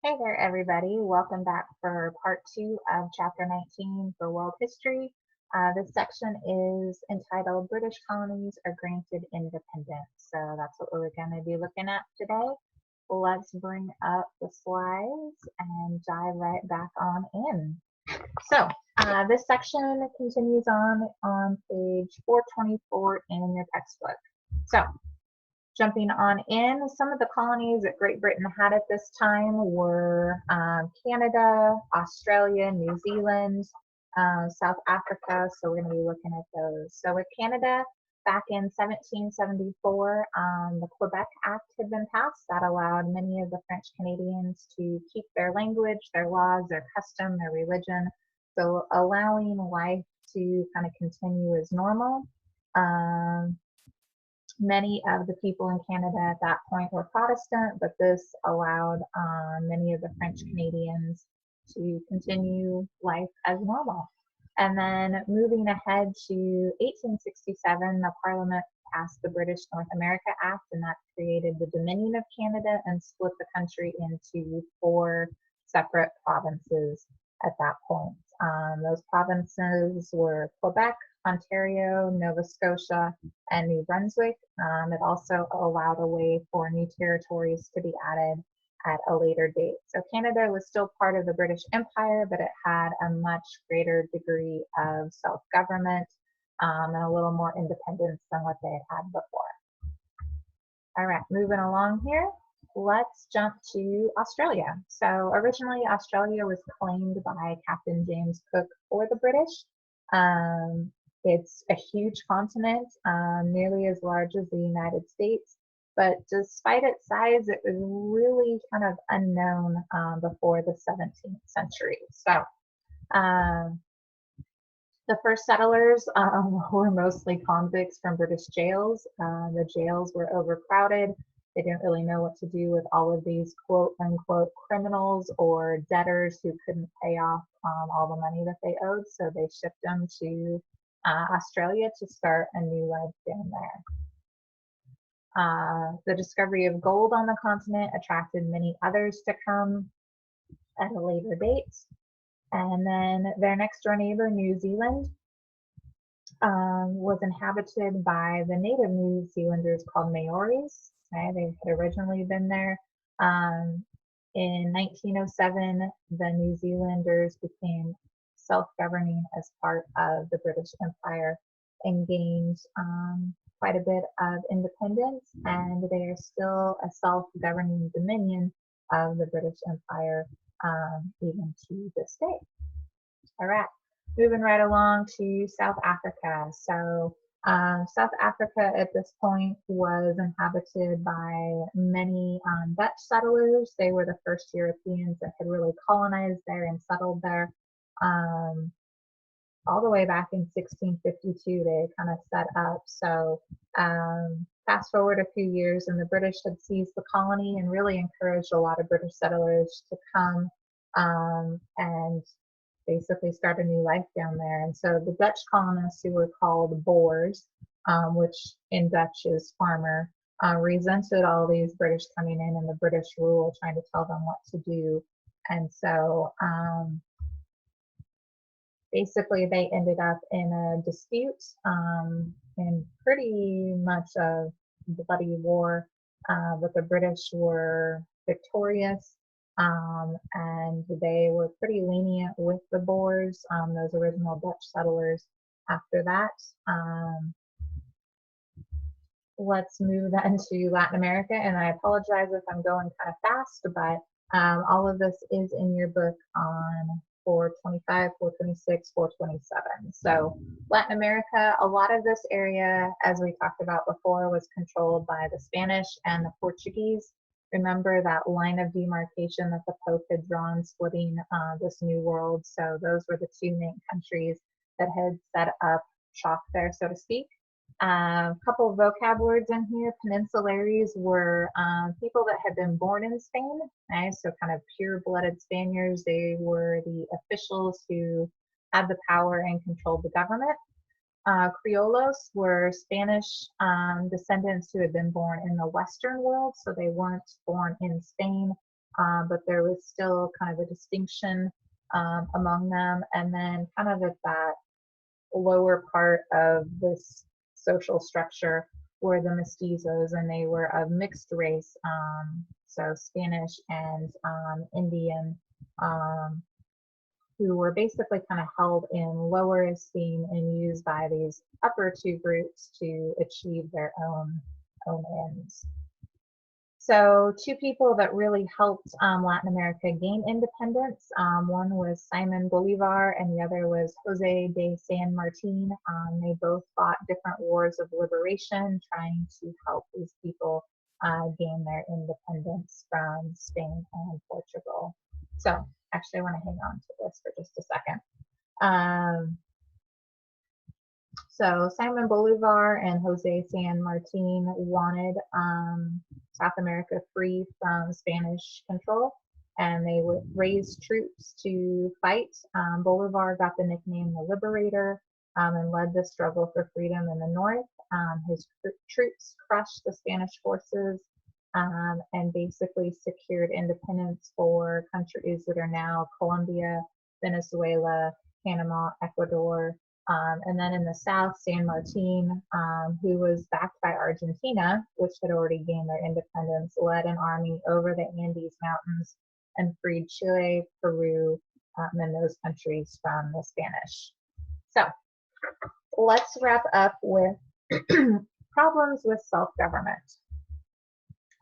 Hey there, everybody. Welcome back for part two of chapter 19 for world history. This section is entitled British Colonies Are Granted Independence. So that's what we're going to be looking at today. Let's bring up the slides and dive right back on in. So this section continues on page 424 in your textbook. So jumping on in, some of the colonies that Great Britain had at this time were Canada, Australia, New Zealand, South Africa. So we're going to be looking at those. So with Canada, back in 1774, the Quebec Act had been passed that allowed many of the French Canadians to keep their language, their laws, their custom, their religion. So allowing life to kind of continue as normal. Many of the people in Canada at that point were Protestant, but this allowed many of the French Canadians to continue life as normal. And then moving ahead to 1867, the Parliament passed the British North America Act, and that created the Dominion of Canada and split the country into 4 separate provinces at that point. Those provinces were Quebec, Ontario, Nova Scotia, and New Brunswick. It also allowed a way for new territories to be added at a later date. So Canada was still part of the British Empire, but it had a much greater degree of self-government and a little more independence than what they had had before. All right, moving along here. Let's jump to Australia. So originally Australia was claimed by Captain James Cook for the British. It's a huge continent, nearly as large as the United States, but despite its size, it was really kind of unknown before the 17th century. So the first settlers were mostly convicts from British jails. The jails were overcrowded. They didn't really know what to do with all of these quote unquote criminals or debtors who couldn't pay off all the money that they owed. So they shipped them to Australia to start a new life down there. The discovery of gold on the continent attracted many others to come at a later date. And then their next door neighbor, New Zealand, was inhabited by the native New Zealanders called Maoris. Okay, they had originally been there. In 1907, the New Zealanders became self-governing as part of the British Empire and gained quite a bit of independence, and they are still a self-governing dominion of the British Empire even to this day. All right, moving right along to South Africa. So South Africa at this point was inhabited by many Dutch settlers. They were the first Europeans that had really colonized there and settled there. All the way back in 1652, they kind of set up. So fast forward a few years, and the British had seized the colony and really encouraged a lot of British settlers to come and basically start a new life down there. And so the Dutch colonists, who were called Boers, which in Dutch is farmer, resented all these British coming in and the British rule, trying to tell them what to do. And so basically they ended up in a dispute in pretty much a bloody war, but the British were victorious. And they were pretty lenient with the Boers, those original Dutch settlers. After that, let's move then to Latin America, and I apologize if I'm going kind of fast, but all of this is in your book on 425, 426, 427. So Latin America, a lot of this area, as we talked about before, was controlled by the Spanish and the Portuguese. Remember that line of demarcation that the Pope had drawn splitting this new world. So those were the 2 main countries that had set up shop there, so to speak. A couple of vocab words in here. Peninsulares were people that had been born in Spain, okay? So kind of pure-blooded Spaniards. They were the officials who had the power and controlled the government. Criollos were Spanish descendants who had been born in the Western world, so they weren't born in Spain. but there was still kind of a distinction among them. And then kind of at that lower part of this social structure were the mestizos, and they were of mixed race, so Spanish and Indian, um, who were basically kind of held in lower esteem and used by these upper two groups to achieve their own ends. So two people that really helped Latin America gain independence, one was Simon Bolivar and the other was Jose de San Martin. They both fought different wars of liberation, trying to help these people gain their independence from Spain and Portugal. So actually I want to hang on to this for just a second. So Simon Bolivar and Jose San Martin wanted South America free from Spanish control, and they would raise troops to fight. Bolivar got the nickname the Liberator and led the struggle for freedom in the north. His troops crushed the Spanish forces and basically secured independence for countries that are now Colombia, Venezuela, Panama, Ecuador. And then in the south, San Martin, who was backed by Argentina, which had already gained their independence, led an army over the Andes Mountains and freed Chile, Peru, and those countries from the Spanish. So let's wrap up with problems with self-government.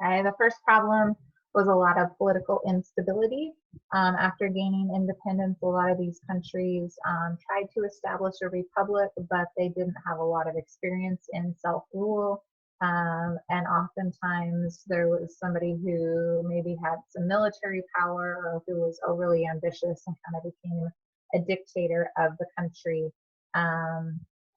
Okay, the first problem was a lot of political instability. After gaining independence, a lot of these countries tried to establish a republic, but they didn't have a lot of experience in self-rule. And oftentimes there was somebody who maybe had some military power or who was overly ambitious and kind of became a dictator of the country,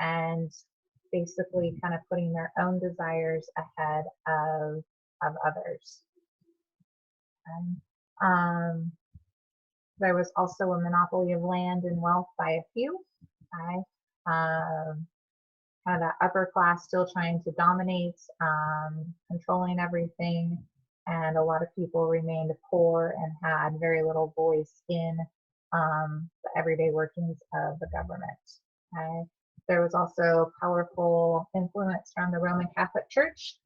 and basically kind of putting their own desires ahead of others. There was also a monopoly of land and wealth by a few. Okay? Kind of that upper class still trying to dominate, controlling everything, and a lot of people remained poor and had very little voice in the everyday workings of the government. Okay? There was also powerful influence from the Roman Catholic Church.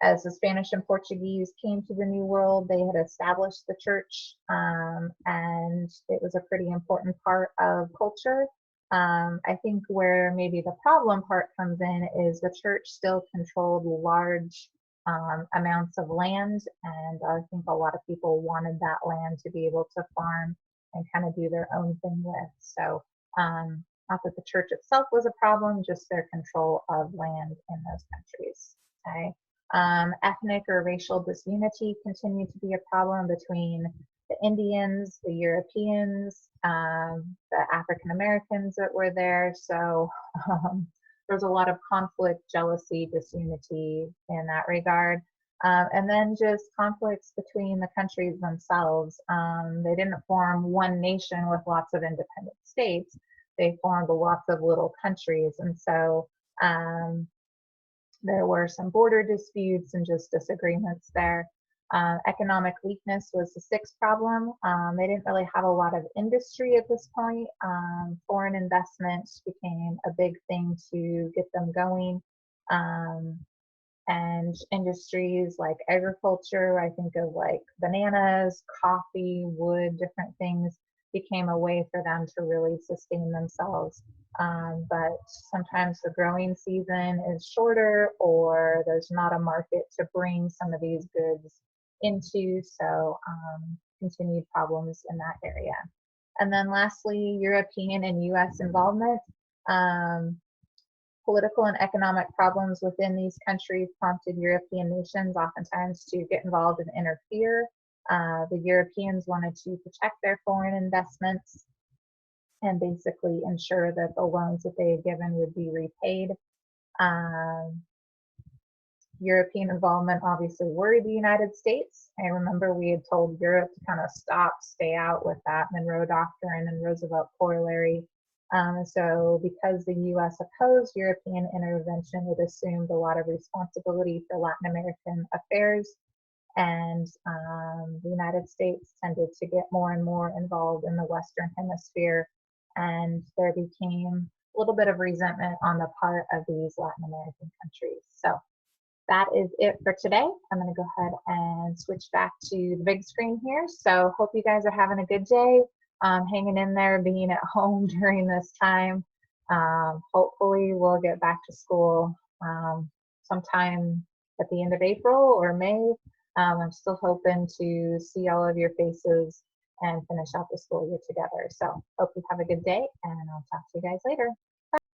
As the Spanish and Portuguese came to the New World, they had established the church, and it was a pretty important part of culture. I think where maybe the problem part comes in is the church still controlled large amounts of land, and I think a lot of people wanted that land to be able to farm and kind of do their own thing with. So not that the church itself was a problem, just their control of land in those countries. Okay. Ethnic or racial disunity continued to be a problem between the Indians, the Europeans, the African Americans that were there. So there's a lot of conflict, jealousy, disunity in that regard. And then just conflicts between the countries themselves. They didn't form one nation with lots of independent states. They formed lots of little countries. And so there were some border disputes and just disagreements there. Economic weakness was the sixth problem. They didn't really have a lot of industry at this point. Foreign investment became a big thing to get them going. And industries like agriculture, I think of like bananas, coffee, wood, different things, became a way for them to really sustain themselves. But sometimes the growing season is shorter, or there's not a market to bring some of these goods into, so continued problems in that area. And then lastly, European and US involvement. Political and economic problems within these countries prompted European nations oftentimes to get involved and interfere. The Europeans wanted to protect their foreign investments and basically ensure that the loans that they had given would be repaid. European involvement obviously worried the United States. I remember we had told Europe to kind of stay out with that Monroe Doctrine and Roosevelt Corollary. So because the US opposed European intervention, it assumed a lot of responsibility for Latin American affairs. and the United States tended to get more and more involved in the Western Hemisphere, and there became a little bit of resentment on the part of these Latin American countries. So that is it for today. I'm going to go ahead and switch back to the big screen here. So hope you guys are having a good day, hanging in there, being at home during this time. Hopefully we'll get back to school sometime at the end of April or May. I'm still hoping to see all of your faces and finish out the school year together. So hope you have a good day, and I'll talk to you guys later.